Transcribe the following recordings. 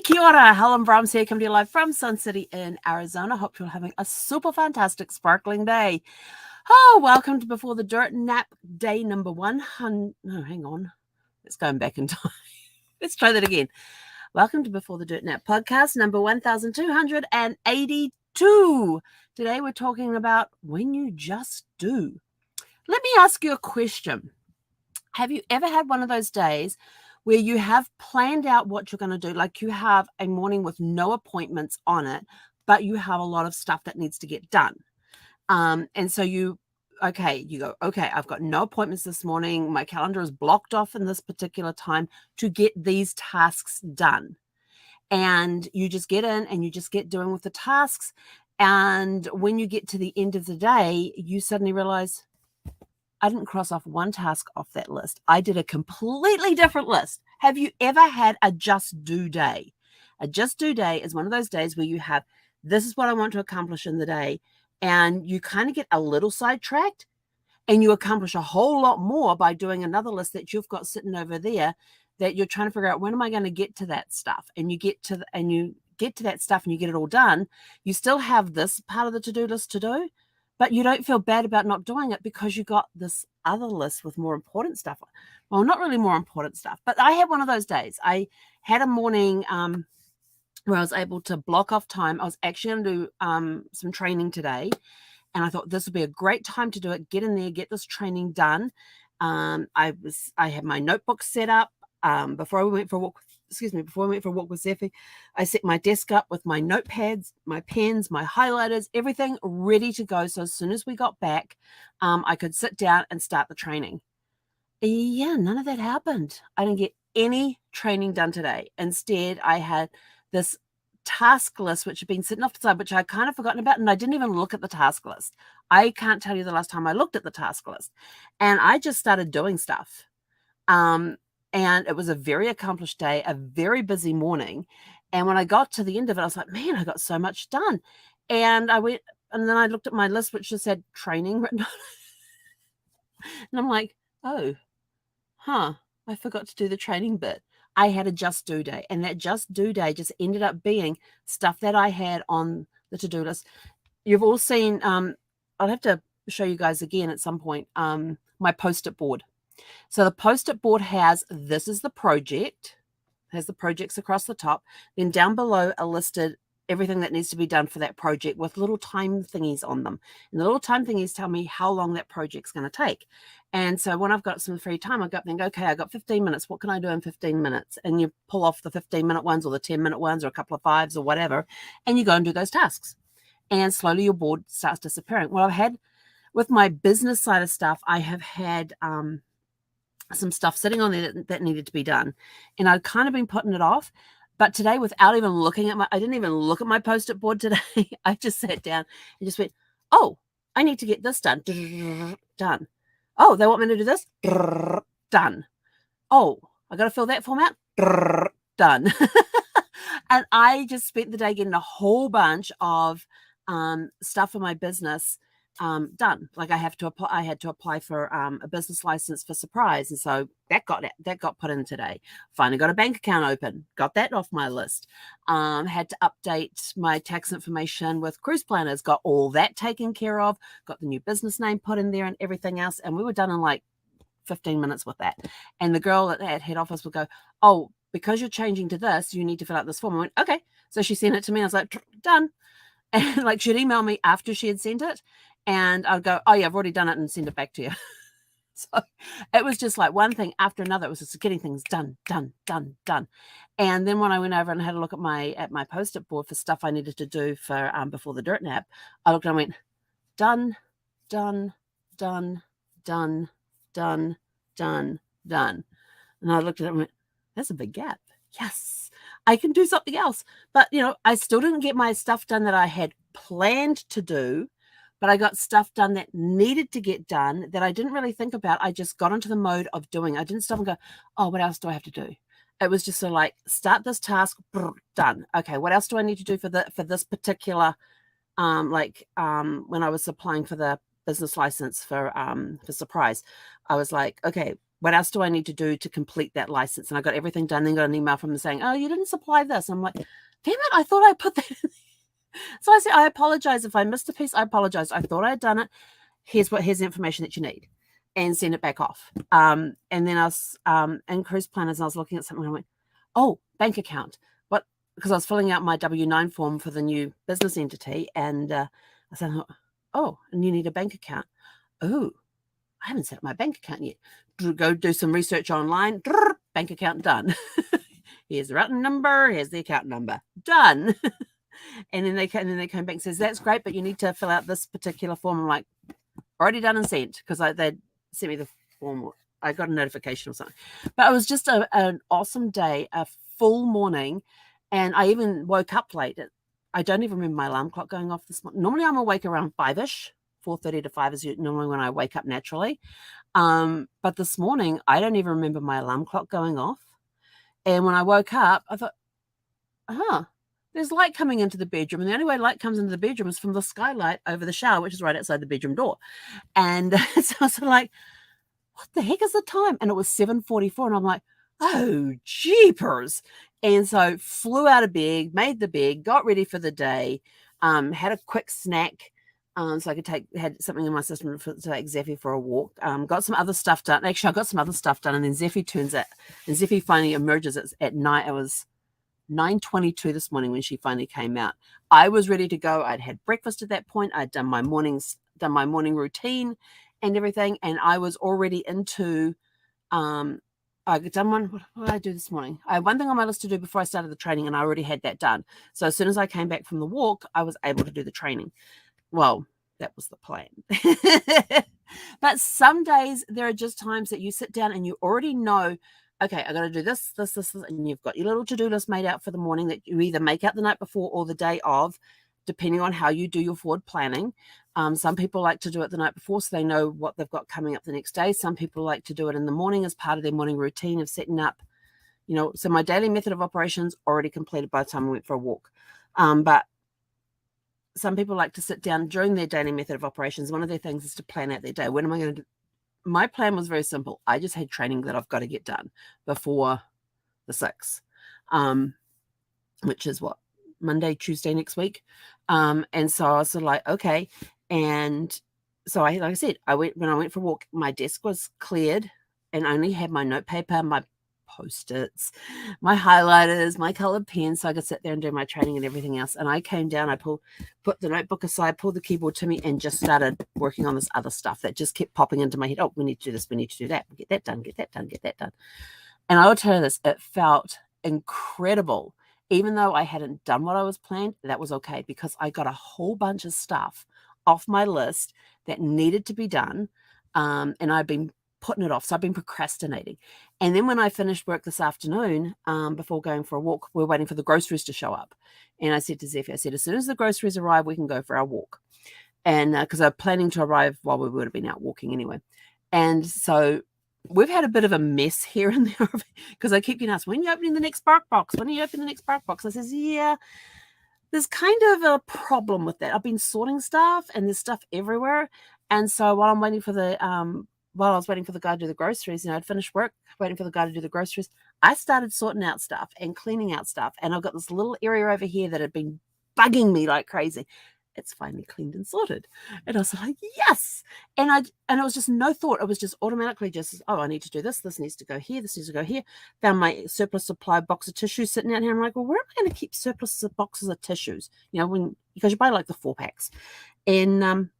Kia ora, Helen Brahms here, coming to you live from Sun City in Arizona. Hope you're having a super fantastic, sparkling day. Oh, welcome to Before the Dirt Nap, day number 100. No, hang on. Let's go back in time. Let's try that again. Welcome to Before the Dirt Nap podcast, number 1282. Today we're talking about when you just do. Let me ask you a question. Have you ever had one of those days where you have planned out what you're going to do? Like you have a morning with no appointments on it, but you have a lot of stuff that needs to get done. And so you go, okay, I've got no appointments this morning. My calendar is blocked off in this particular time to get these tasks done. And you just get in and you just get doing with the tasks. And when you get to the end of the day, you suddenly realize, I didn't cross off one task off that list. I did a completely different list. Have you ever had a just do day? A just do day is one of those days where you have, this is what I want to accomplish in the day. And you kind of get a little sidetracked and you accomplish a whole lot more by doing another list that you've got sitting over there that you're trying to figure out, when am I going to get to that stuff? And you get to that stuff and you get it all done. You still have this part of the to-do list to do, but you don't feel bad about not doing it because you got this other list with more important stuff. Well, not really more important stuff, but I had one of those days. I had a morning where I was able to block off time. I was actually going to do some training today, and I thought this would be a great time to do it. Get in there, get this training done. I had my notebook set up before we went for a walk. Before I went for a walk with Zephy, I set my desk up with my notepads, my pens, my highlighters, everything ready to go. So as soon as we got back, I could sit down and start the training. Yeah, none of that happened. I didn't get any training done today. Instead, I had this task list, which had been sitting off the side, which I kind of forgotten about, and I didn't even look at the task list. I can't tell you the last time I looked at the task list. And I just started doing stuff. And it was a very accomplished day, a very busy morning. And when I got to the end of it, I was like, man, I got so much done. And I went, and then I looked at my list, which just said training written on it. And I'm like, oh, I forgot to do the training bit. I had a just do day. And that just do day just ended up being stuff that I had on the to-do list. You've all seen, I'll have to show you guys again at some point, my Post-it board. So the Post-it board has, this is the project, has the projects across the top. Then down below are listed everything that needs to be done for that project with little time thingies on them. And the little time thingies tell me how long that project's going to take. And so when I've got some free time, I go up and go, okay, I got 15 minutes. What can I do in 15 minutes? And you pull off the 15-minute ones or the 10-minute ones or a couple of fives or whatever, and you go and do those tasks. And slowly your board starts disappearing. Well, I've had, with my business side of stuff, I have had some stuff sitting on there that needed to be done. And I'd kind of been putting it off. But today, without even looking at I didn't even look at my Post-it board today. I just sat down and just went, oh, I need to get this done. Done. Oh, they want me to do this? Done. Oh, I got to fill that form out? Done. And I just spent the day getting a whole bunch of stuff for my business done. Like I had to apply for a business license for Surprise, and so that got put in today. Finally got a bank account open, got that off my list. Had to update my tax information with Cruise Planners, got all that taken care of, got the new business name put in there and everything else, and we were done in like 15 minutes with that. And the girl at head office would go, oh, because you're changing to this, you need to fill out this form. I went, okay. So she sent it to me. I was like, done. And like she'd email me after she had sent it. And I'd go, oh, yeah, I've already done it, and send it back to you. So it was just like one thing after another. It was just getting things done. And then when I went over and had a look at my Post-it board for stuff I needed to do for Before the Dirt Nap, I looked and I went, done. And I looked at it and went, that's a big gap. Yes, I can do something else. But, I still didn't get my stuff done that I had planned to do. But I got stuff done that needed to get done that I didn't really think about. I just got into the mode of doing. I didn't stop and go, oh, what else do I have to do? It was just sort of like, start this task, done. Okay, what else do I need to do for this particular, when I was applying for the business license for Surprise, I was like, okay, what else do I need to do to complete that license? And I got everything done. Then got an email from them saying, oh, you didn't supply this. I'm like, damn it, I thought I put that in. So I said, I apologize if I missed a piece. I apologize. I thought I had done it. Here's the information that you need, and send it back off. And then I was in Cruise Planners, and I was looking at something, and I went, oh, bank account. What? Because I was filling out my W-9 form for the new business entity, and I said, oh, and you need a bank account. Oh, I haven't set up my bank account yet. Go do some research online. Bank account done. Here's the routing number. Here's the account number. Done. And then they came back and says, that's great, but you need to fill out this particular form. I'm like, already done and sent, because they sent me the form. I got a notification or something. But it was just an awesome day, a full morning. And I even woke up late. I don't even remember my alarm clock going off this morning. Normally I'm awake around 5-ish. 4:30 to 5 is normally when I wake up naturally. But this morning, I don't even remember my alarm clock going off. And when I woke up, I thought, there's light coming into the bedroom. And the only way light comes into the bedroom is from the skylight over the shower, which is right outside the bedroom door. And so I was like, what the heck is the time? And it was 7:44. And I'm like, oh, jeepers. And so flew out of bed, made the bed, got ready for the day, had a quick snack. So I had something in my system to take Zeffy for a walk. Got some other stuff done. Actually, I got some other stuff done, and then Zeffy finally emerges at night. It was 9:22 this morning when she finally came out. I was ready to go. I'd had breakfast at that point. I'd done my morning routine and everything, and I was already into. I'd done one. What did I do this morning? I had one thing on my list to do before I started the training, and I already had that done. So as soon as I came back from the walk, I was able to do the training. Well, that was the plan. But some days there are just times that you sit down and you already know, okay, I got to do this, and you've got your little to-do list made out for the morning that you either make out the night before or the day of, depending on how you do your forward planning. Some people like to do it the night before so they know what they've got coming up the next day. Some people like to do it in the morning as part of their morning routine of setting up, so my daily method of operations already completed by the time I went for a walk. But some people like to sit down during their daily method of operations. One of their things is to plan out their day. When am I going to do? My plan was very simple. I just had training that I've got to get done before the 6th, which is what, Monday, Tuesday next week. And so I was sort of like, okay. And so like I said, when I went for a walk, my desk was cleared and only had my note paper, my Post-its, my highlighters, my colored pens, so I could sit there and do my training and everything else. And I came down, I put the notebook aside, pulled the keyboard to me, and just started working on this other stuff that just kept popping into my head. Oh, we need to do this, we need to do that, get that done, get that done, get that done. And I will tell you this, it felt incredible. Even though I hadn't done what I was planned, that was okay, because I got a whole bunch of stuff off my list that needed to be done. And I've been putting it off. So I've been procrastinating. And then when I finished work this afternoon, before going for a walk, we're waiting for the groceries to show up. And I said to Zeffy, as soon as the groceries arrive, we can go for our walk. And because I'm planning to arrive while we would have been out walking anyway. And so we've had a bit of a mess here and there, because I keep getting asked, when are you opening the next Spark Box? When are you opening the next Spark Box? I says, yeah, there's kind of a problem with that. I've been sorting stuff and there's stuff everywhere. And so while I'm waiting for while I was waiting for the guy to do the groceries, I'd finished work, waiting for the guy to do the groceries, I started sorting out stuff and cleaning out stuff. And I've got this little area over here that had been bugging me like crazy. It's finally cleaned and sorted. And I was like, yes. And it was just no thought. It was just automatically just, oh, I need to do this. This needs to go here. This needs to go here. Found my surplus supply box of tissues sitting out here. I'm like, well, where am I going to keep surplus boxes of tissues? Because you buy like the 4-packs. And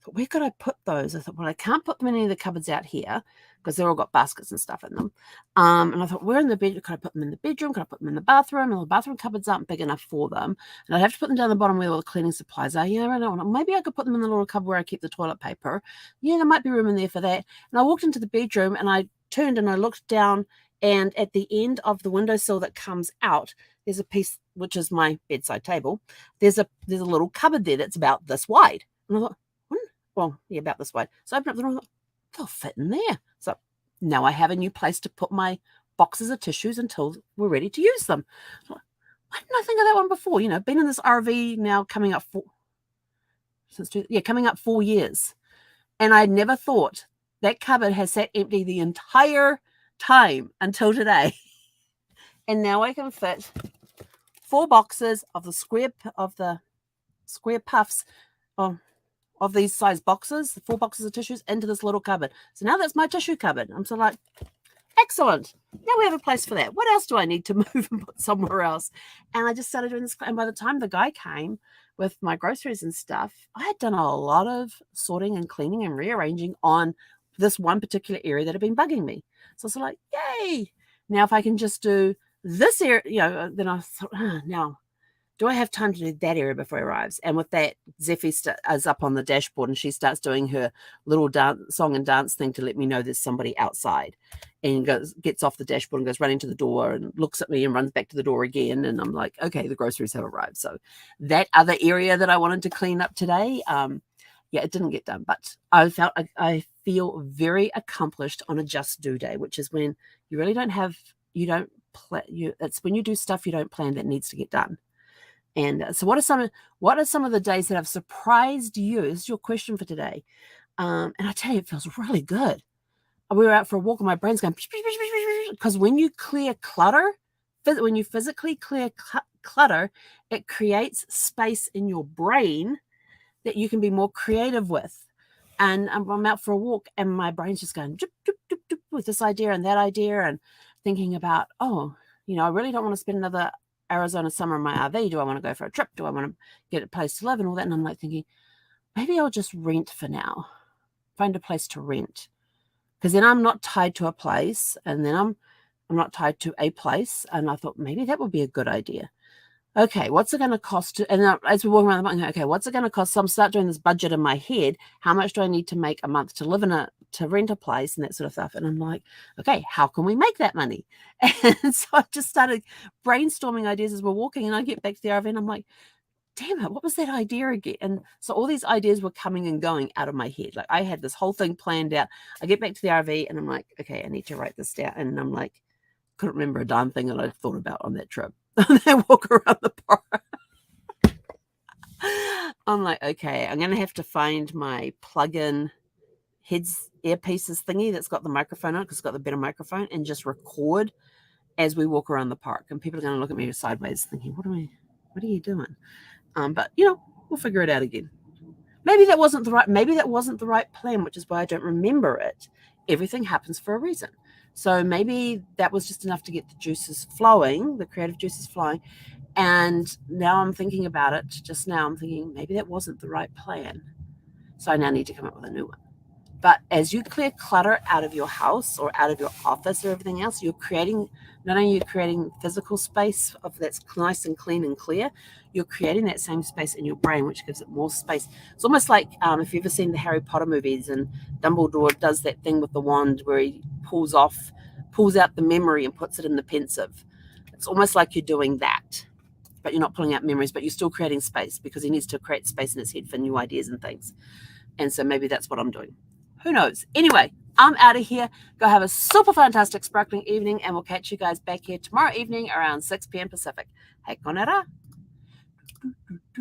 where could I put those? I thought, well, I can't put them in any of the cupboards out here because they've all got baskets and stuff in them. And I thought, where in the bedroom? Could I put them in the bedroom? Could I put them in the bathroom? And the bathroom cupboards aren't big enough for them. And I'd have to put them down the bottom where all the cleaning supplies are. I don't know. Maybe I could put them in the little cupboard where I keep the toilet paper. Yeah, there might be room in there for that. And I walked into the bedroom and I turned and I looked down, and at the end of the windowsill that comes out, there's a piece, which is my bedside table. There's a little cupboard there that's about this wide. And I thought, well, yeah, about this wide. So I opened up the door and I thought, they'll fit in there. So now I have a new place to put my boxes of tissues until we're ready to use them. Why didn't I think of that one before? Been in this RV now coming up 4 years. And I never thought That cupboard has sat empty the entire time until today. And now I can fit 4 boxes of the square puffs of these size boxes, 4 boxes of tissues into this little cupboard. So now that's my tissue cupboard. I'm sort of like, excellent. Now we have a place for that. What else do I need to move and put somewhere else? And I just started doing this. And by the time the guy came with my groceries and stuff, I had done a lot of sorting and cleaning and rearranging on this one particular area that had been bugging me. So I was like, yay. Now if I can just do this area, then I thought, now, do I have time to do that area before he arrives? And with that, Zeffie is up on the dashboard and she starts doing her little song and dance thing to let me know there's somebody outside, and gets off the dashboard and goes running to the door and looks at me and runs back to the door again. And I'm like, okay, the groceries have arrived. So that other area that I wanted to clean up today, it didn't get done, but I feel very accomplished on a just do day, which is when you really it's when you do stuff you don't plan that needs to get done. And so what are some of the days that have surprised you? This is your question for today. And I tell you, it feels really good. We were out for a walk and my brain's going, because when you clear clutter, when you physically clear clutter, it creates space in your brain that you can be more creative with. And I'm out for a walk and my brain's just going with this idea and that idea, and thinking about, I really don't want to spend another Arizona summer in my RV. Do I want to go for a trip? Do I want to get a place to live and all that? And I'm like thinking, maybe I'll just rent for now. Find a place to rent. Because then I'm not tied to a place, and then I'm not tied to a place. And I thought maybe that would be a good idea. Okay, what's it going to cost? And as we walk around the mountain, okay, what's it going to cost? So I'm start doing this budget in my head. How much do I need to make a month to live to rent a place and that sort of stuff? And I'm like, okay, how can we make that money? And so I just started brainstorming ideas as we're walking, and I get back to the RV and I'm like, damn it, what was that idea again? And so all these ideas were coming and going out of my head. Like I had this whole thing planned out. I get back to the RV and I'm like, okay, I need to write this down. And I'm like, couldn't remember a darn thing that I'd thought about on that trip. I walk around the park. I'm like, okay, I'm going to have to find my plug-in earpieces thingy that's got the microphone on it, because it's got the better microphone, and just record as we walk around the park. And people are going to look at me sideways thinking, what are you doing? But we'll figure it out again. Maybe that wasn't the right plan, which is why I don't remember it. Everything happens for a reason. So maybe that was just enough to get the juices flowing, the creative juices flowing. And now I'm thinking about it. Just now I'm thinking maybe that wasn't the right plan. So I now need to come up with a new one. But as you clear clutter out of your house or out of your office or everything else, not only are you creating physical space that's nice and clean and clear, you're creating that same space in your brain, which gives it more space. It's almost like if you've ever seen the Harry Potter movies and Dumbledore does that thing with the wand where he pulls out the memory and puts it in the pensive. It's almost like you're doing that, but you're not pulling out memories, but you're still creating space, because he needs to create space in his head for new ideas and things. And so maybe that's what I'm doing. Who knows? Anyway, I'm out of here. Go have a super fantastic sparkling evening, and we'll catch you guys back here tomorrow evening around 6 p.m. Pacific. Hei konera.